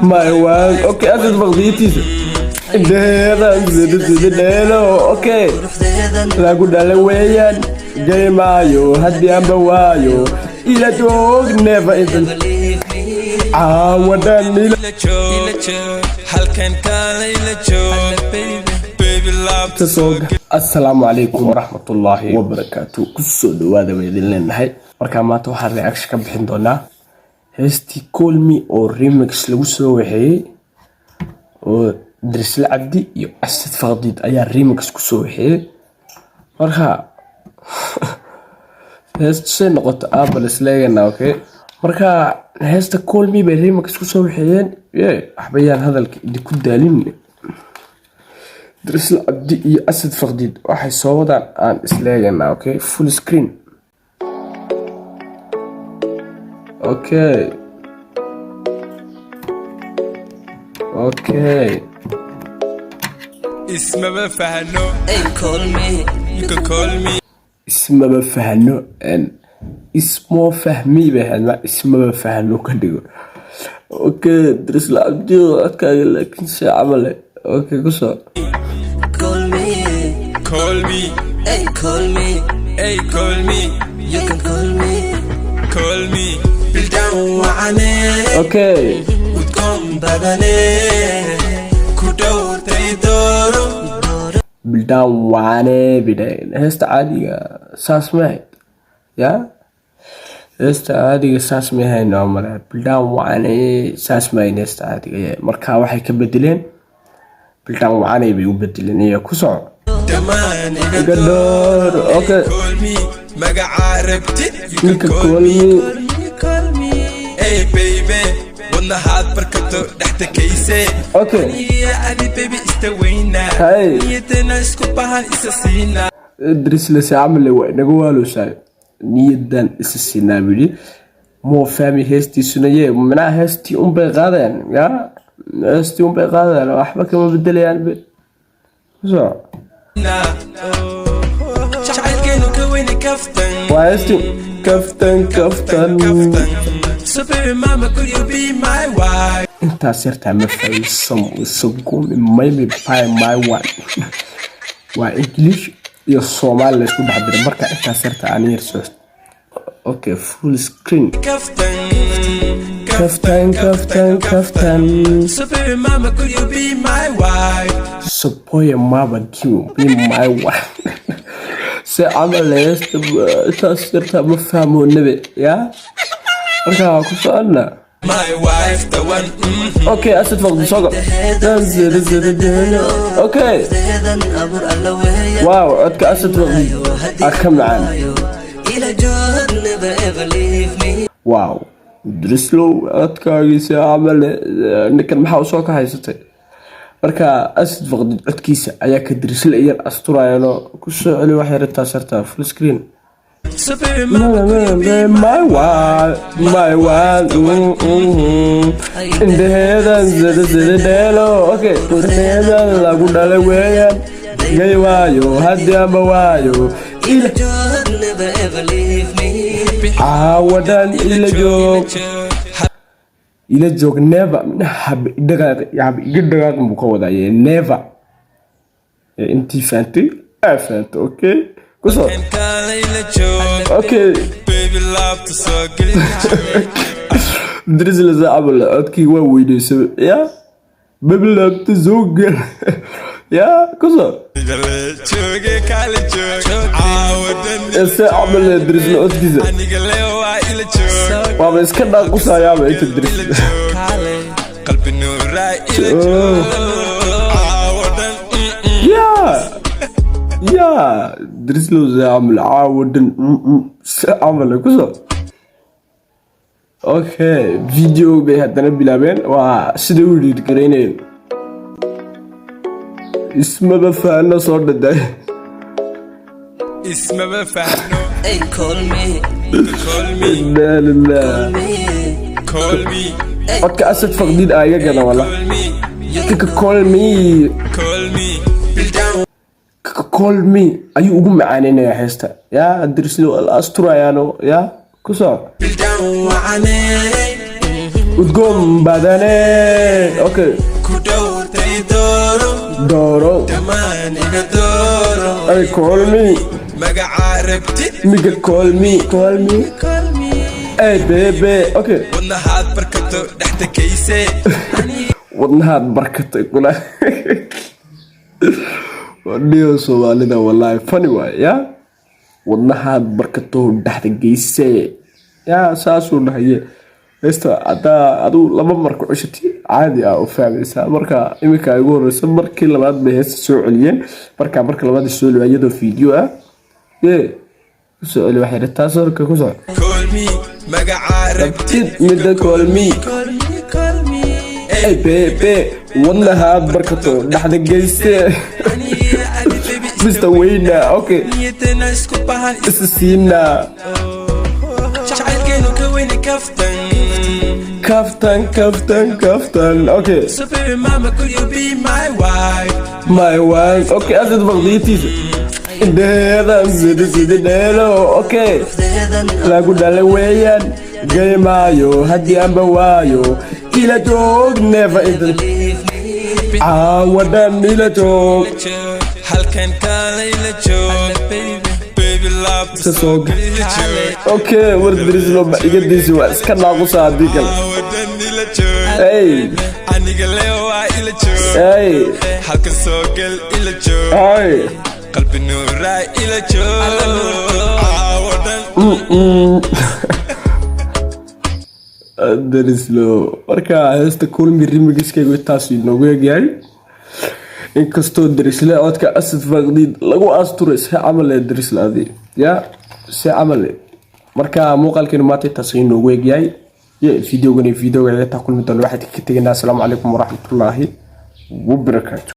my one. Okay, أسد بغضيتي دهيدا دهيدا أوكي لا قد لويان جاي مايو هدي أم بوايو إلى توق never even عاودني هل كان إلى توق السلام عليكم ورحمة الله وبركاته كسو دوادا ويدين لنهي marka maanta waxaan reaction ka bixin doonaa heestii Call Me oo remix lagu soo waxay oo Drisla Abdi iyo Asad Fadid ayaa remix ku soo waxay marka heestii noqoto Apple isleeyna okay marka heesta Call Me bay remix ku soo waxayeen waxbayaan hadalka idin ku daalin Drisla Abdi iyo Asad Fadid waxay soo wadaan aan isleeyna okay full screen Okay. اسمه بفهنو Hey call me You can call me اسمه بفهنو اسمه فهمي بهنا اسمه بفهنو كدغو اوكي درسلا عبدي ادكاغ لكن شي عمله اوكي قصه Call me Hey call me You can call me بالدعوة عني اوكي وتكون بدني كدو تيدورو بالدعوة عني بداية هست عادية ساس ماهد يا هست عادية ساس ماهد نعمل بالدعوة عني ساس ماهد هست عادية مركا waxay ka bedeleen بالدعوة عني بيبدلين هي كسر دماني قدر اوكي call me مقا عربتي You can call me Hey baby وانا هاد بركتو تحت كيسي اوكي يا علي بيبي استوينا هاي نيتنا اسكوبها اساسينا درس لسي عمل وين نقولوا شيء نيدان اساسينا بلي مو فامي هستي سنيه منها هستي بغادان يا هستي بغادان احبك ما بدل يعني زو شعل كانوا كويني كفتن وهستي كفتن سوبر ماما could you be my wife انت صرت عم فاهم السقوم مايمي باي ماي وان وانجليش يا الصومال اسكو بحضر marka inta صرت اني رسول اوكي فول سكرين كفتن سوبر ماما could you be my wife سبويا ماما كيو بي ماي وان سأعمل ليست صرت عم فاهمه النبي يا رجع كسرنا My wife the one اوكي اسد فوق صقر نزل اوكي واو عدك اسد فوق اكم معانا واو درسلو عدك عيسى عمل انك المحاو صوكا هايستي marka asad faqdi codkiisa ayaa ka dirisla yar asturaayno ku soo celi wax yar inta sarta full screen my one in the head and the delo okay put the lagu dhalay weeyaan gay waayo hadii ama waayo ila عاودن إلى جوك never حب دقات يعني دقات مكودة يعني never أنتي فانتي فانت أوكي كوسو أوكي درس لزا عمل أتكي وويدي سب يا ببلغ تزوج يا كوسو الساعة عمل درس لأتكي وابا اسكنا قصة يا ما انت درس قلبي نور يا درس له زي عمل عاودن عمل قصة اوكي فيديو بهدنا بلابين وسدوري تقرينين اسمه بفعلنا صور داي اسمه بفهنو Hey call me لا لا Call me اوكي اسد فقدين ايه كده والله call me call me ayuu ugu macaaneenaya heesta yaa adrislo al asturayano yaa ku soo udgoon badane. Okay. Kudawtay doro. Doro. Daman iga doro. Ay, call me. Magaca rabtid. Miga call me. Call me. Call me. Hey baby. Okay. Wadnahaad barkato dhexda kayse. wadnahaad barkatay kula. wadniyo Soomaalida wallahi funny way ya. wadnahaad barkato dhexda geyse. ya saasuu dhahaye. Besta adu laba marka cusubti caadi ah oo fahmaysa marka imika ay ugu horeyso markii labaad bay heesta soo celiyeen marka labaad soo leeyado video ah soo celi waxay taasoo ka ku soo Call me. Magaca rabtid. midda call me. Call me. Hey baby wadnahaad barkato dhexda geyse. Mr. Wayne okay Niyadana isku bahan. isisiina Jacaylkeenu ka weyni kaftan okay So baby mama could you be my wife? my wife okay asad baqdiitiis indeedan sididelo okay lagu dhalay weeyaan geemaayo haddii aanba waayo ila joog never in the wadan ila joog Halkan kale ila joog baby love so okay war dirislo ba igadiisi waa iska naaqusa hadii kale wadan ila joog hey aniga leewa ila joog hey halkan soo gal ila joog hey qalbi nuura ila joog wadan dirislo marka heesta kulmi remixkaygu taas inoogu eegyahay inkastoo dirisle codka asad faqdiid lagu asturay si camal ee dirislaadi ya si camal marka muuqaalkeenu maanta taas inoogu eegyahay videoga ta kulmi doona waxaad ka tegaynaa. Assalaamu calaykum waraxmatullaahi wabarakaatuh.